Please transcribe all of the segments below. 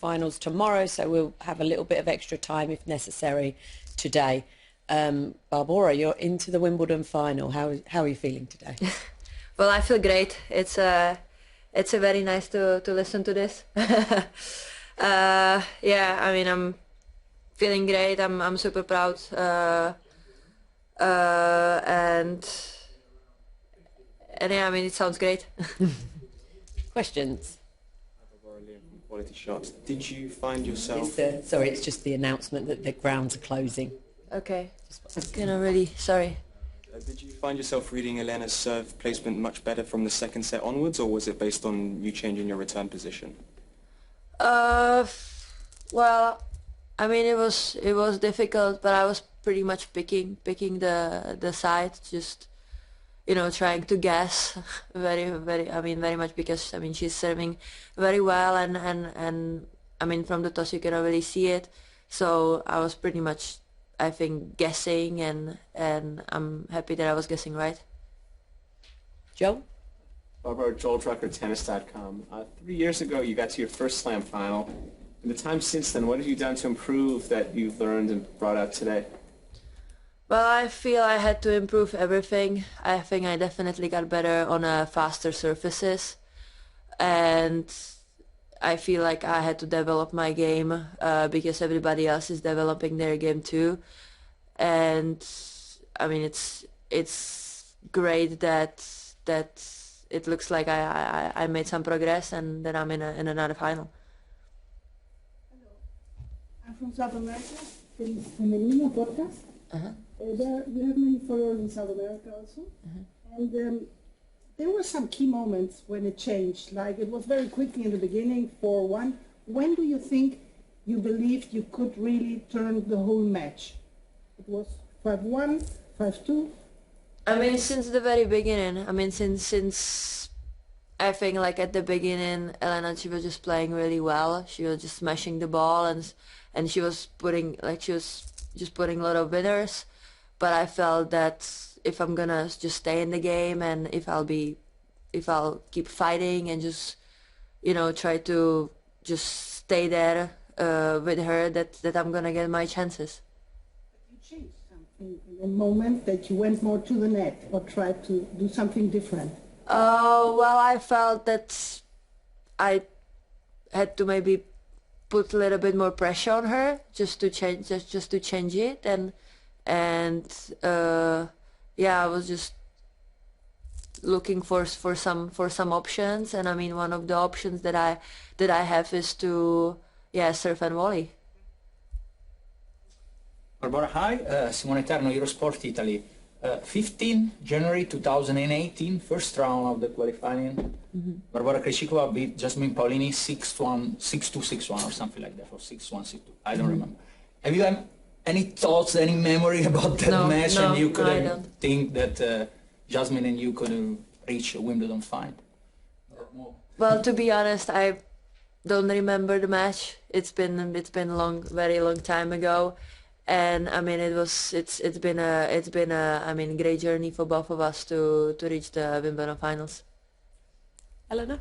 finals tomorrow, so we'll have a little bit of extra time if necessary today. Barbora, you're into the Wimbledon final. How are you feeling today? Well, I feel great. It's a very nice to listen to this. Yeah, I mean, I'm feeling great. I'm super proud. And yeah, I mean, it sounds great. Questions? Quality shots. Did you find yourself? Sorry, it's just the announcement that the grounds are closing. Okay. Cannot really. Sorry. Did you find yourself reading Elena's serve placement much better from the second set onwards, or was it based on you changing your return position? Well, I mean, it was difficult, but I was pretty much picking the side, just trying to guess very much, because I mean she's serving very well, and I mean from the toss you cannot really see it, so I was pretty much, I think, guessing, and I'm happy that I was guessing right. Joe? Barbara, Joel Drucker, tennis.com. 3 years ago you got to your first slam final. In the time since then, what have you done to improve that you've learned and brought out today? Well, I feel I had to improve everything. I think I definitely got better on faster surfaces, and I feel like I had to develop my game because everybody else is developing their game too. And I mean, it's great that it looks like I made some progress, and that I'm in another final. Hello, I'm from South America. Feliz Femenino podcast. You have many followers in South America also, and there were some key moments when it changed. Like it was very quickly in the beginning, 4-1. When do you think you believed you could really turn the whole match? It was 5-1, 5-2. I mean, since the very beginning. I mean, since I think like at the beginning, Elena, she was just playing really well. She was just smashing the ball, and she was putting just putting a lot of winners. But I felt that if I'm gonna just stay in the game, and if I'll keep fighting and just try to just stay there with her, that I'm gonna get my chances. You changed something in the moment that you went more to the net or tried to do something different. Well, I felt that I had to maybe put a little bit more pressure on her, just to change it, and yeah, I was just looking for some options, and I mean one of the options that I have is to surf and volley. Barbora, hi, Simone Eterno, Eurosport Italy. 15 January 2018, first round of the qualifying. Barbora Krejcikova beat Jasmine Paolini 6-1, 6-2, 6-1 or something like that, or 6-1, 6-2. I don't remember. Have you any thoughts, any memory about that match? No, and you could I don't think that Jasmine and you could reach a Wimbledon final? Well, to be honest, I don't remember the match. It's been very long time ago. And I mean, it's been a great journey for both of us to reach the Wimbledon finals. Elena?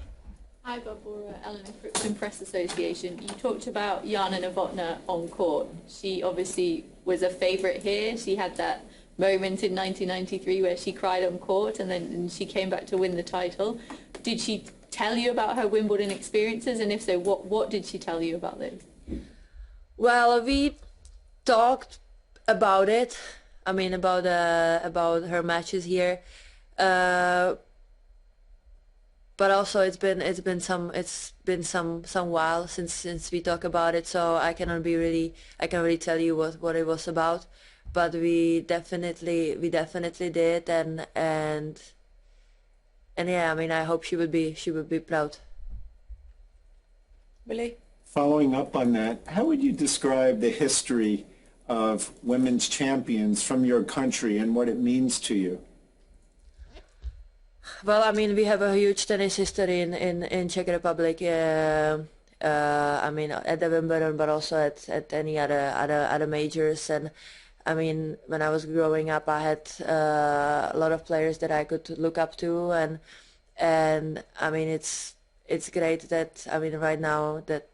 Hi Barbora, Elena from Press Association. You talked about Jana Novotná on court. She obviously was a favourite here. She had that moment in 1993 where she cried on court, and then she came back to win the title. Did she tell you about her Wimbledon experiences, and if so, what did she tell you about those? Well, we talked about it. I mean, about her matches here, but also it's been some while since we talk about it, so I cannot really tell you what it was about. But we definitely did, and yeah, I mean, I hope she would be proud. Really? Following up on that, how would you describe the history of women's champions from your country and what it means to you? Well, I mean, we have a huge tennis history in Czech Republic. I mean, at the Wimbledon, but also at any other majors. And I mean, when I was growing up, I had a lot of players that I could look up to, and I mean, it's great that, I mean, right now that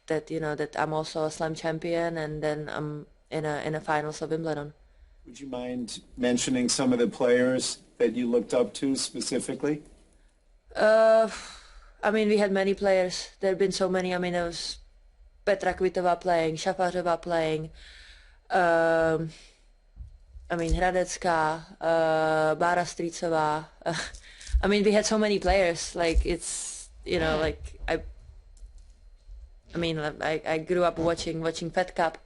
that I'm also a slam champion, and then I'm in a finals of Wimbledon. Would you mind mentioning some of the players that you looked up to specifically? I mean, we had many players. There have been so many. I mean, there was Petra Kvitova playing, Šafařová playing. I mean, Hradecká, Bára Strýcová. I mean, we had so many players. Like, it's, like I grew up watching Fed Cup,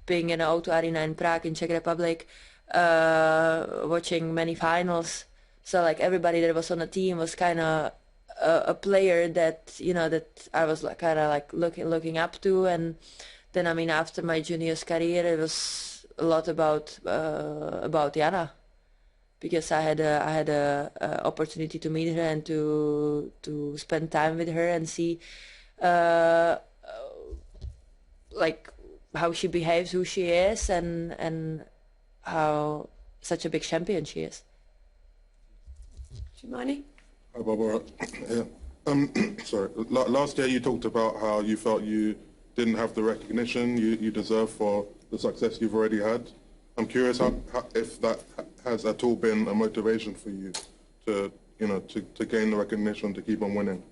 being in the O2 Arena in Prague in Czech Republic, watching many finals. So like everybody that was on the team was kind of a player that that I was kind of like looking up to. And then I mean, after my juniors career, it was a lot about Jana, because I had a opportunity to meet her and to spend time with her and see like how she behaves, who she is, and how such a big champion she is. Jimani? Hi, Barbora. Yeah. Sorry. Last year you talked about how you felt you didn't have the recognition you deserve for the success you've already had. I'm curious how if that has at all been a motivation for you to gain the recognition, to keep on winning.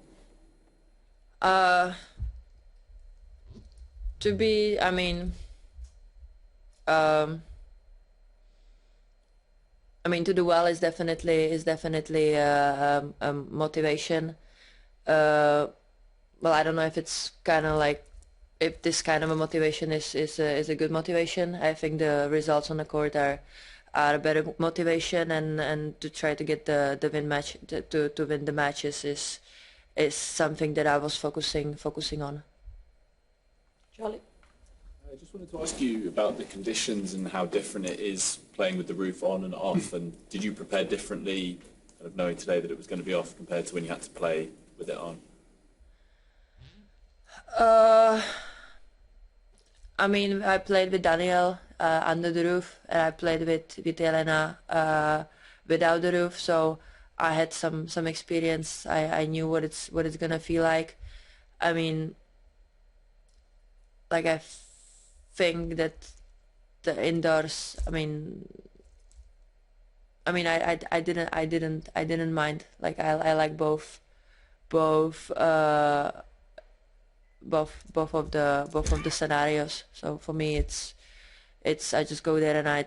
To do well is definitely a motivation. Well, I don't know if it's kind of like, if this kind of a motivation is a good motivation. I think the results on the court are a better motivation, and to try to get the win match to win the matches is something that I was focusing on. Charlie? I just wanted to ask you about the conditions and how different it is playing with the roof on and off, and did you prepare differently, kind of knowing today that it was going to be off compared to when you had to play with it on? I played with Daniel under the roof, and I played with Elena without the roof, so I had some experience. I knew what it's gonna feel like. I mean, like I think that the indoors. I didn't mind. Like I like both of the scenarios. So for me, it's I just go there and I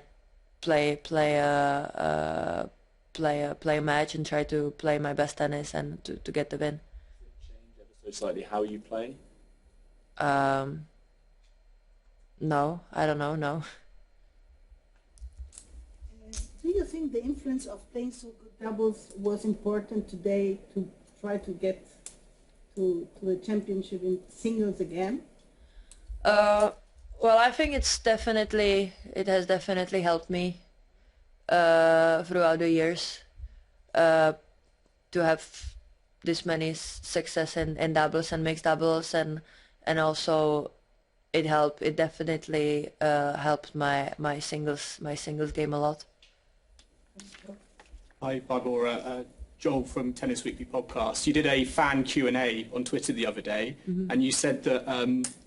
play a match and try to play my best tennis and to get the win. Does it change ever so slightly how you play? No, I don't know. No. Do you think the influence of playing so good doubles was important today to try to get to the championship in singles again? Well, I think it has definitely helped me throughout the years to have this many success in doubles and mixed doubles, and also it definitely helped my singles game a lot. Hi, Barbora. Joel from Tennis Weekly podcast. You did a fan Q&A on Twitter the other day, and you said that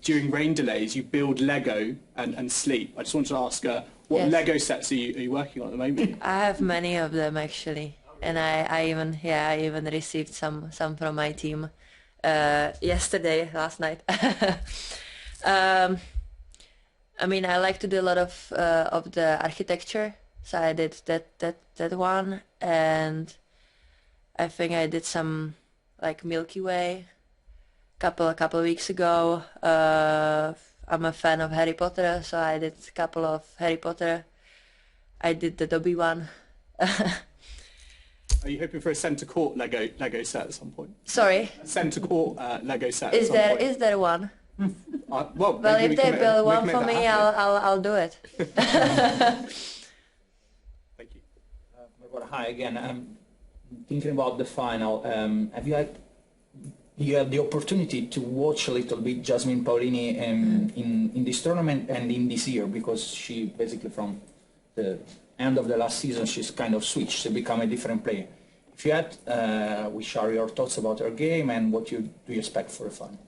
during rain delays you build Lego and sleep. I just wanted to ask, what Yes. Lego sets are you working on at the moment? I have many of them actually, and I even received some from my team last night. I like to do a lot of the architecture, so I did that one, and I think I did some like Milky Way a couple of weeks ago. I'm a fan of Harry Potter, so I did a couple of Harry Potter. I did the Dobby one. Are you hoping for a centre court Lego set at some point? Sorry? A centre court Lego set at some point? Is there one? Well, if they build one for me, I'll do it. Thank you. Hi again. Thinking about the final, you had the opportunity to watch a little bit Jasmine Paolini in this tournament and in this year, because she basically from the end of the last season she's kind of switched to become a different player. If you had, which are your thoughts about her game and what do you expect for the final?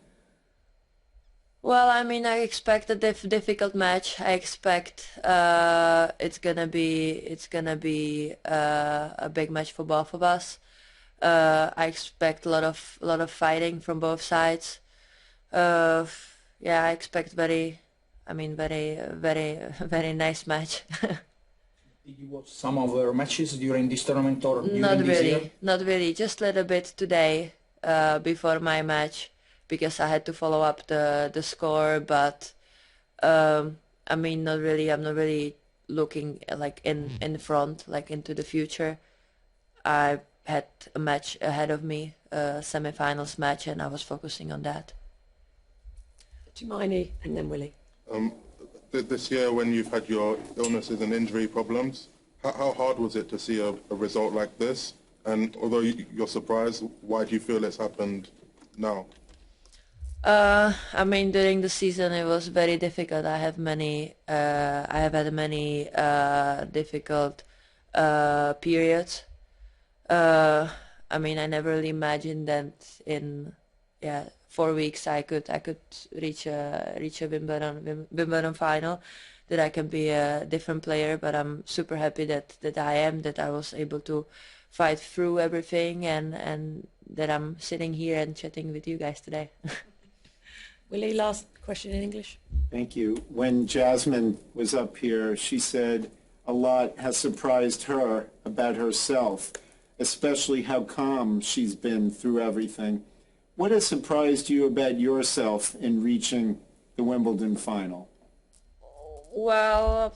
Well, I mean, I expect a difficult match. I expect it's gonna be a big match for both of us. I expect a lot of fighting from both sides. Uh, yeah, I expect very nice match. Did you watch some of our matches during this tournament or Not during this year? really, not really. Just a little bit today, before my match, because I had to follow up the score. But I mean, not really. I'm not really looking like in front, like into the future. I had a match ahead of me, a semifinals match, and I was focusing on that. Hermione and then Willie. This year, when you've had your illnesses and injury problems, how hard was it to see a result like this? And although you're surprised, why do you feel it's happened now? I mean, during the season it was very difficult. I have had many difficult periods. I mean, I never really imagined that in 4 weeks I could reach a Wimbledon final, that I can be a different player. But I'm super happy that I was able to fight through everything, and that I'm sitting here and chatting with you guys today. Willie, last question in English. Thank you. When Jasmine was up here, she said a lot has surprised her about herself, especially how calm she's been through everything. What has surprised you about yourself in reaching the Wimbledon final? Well,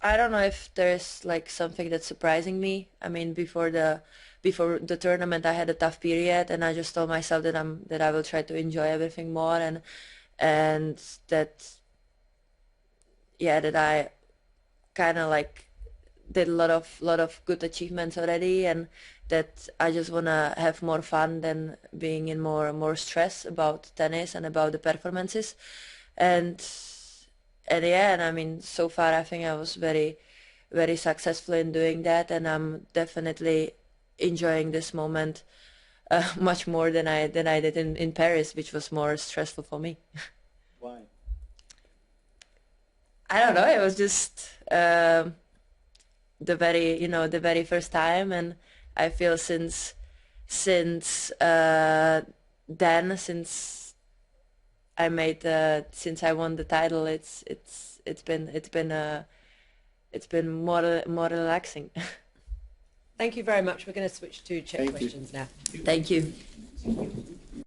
I don't know if there's like something that's surprising me. I mean, before the tournament, I had a tough period, and I just told myself that I will try to enjoy everything more, and that that I kind of like did a lot of good achievements already, and that I just wanna have more fun than being in more stress about tennis and about the performances, and and I mean, so far I think I was very successful in doing that, and I'm definitely enjoying this moment much more than I did in Paris, which was more stressful for me. Why? I don't know. It was just the very first time, and I feel since then, since I won the title, it's been more relaxing. Thank you very much. We're going to switch to Czech Thank you. questions now. Thank you.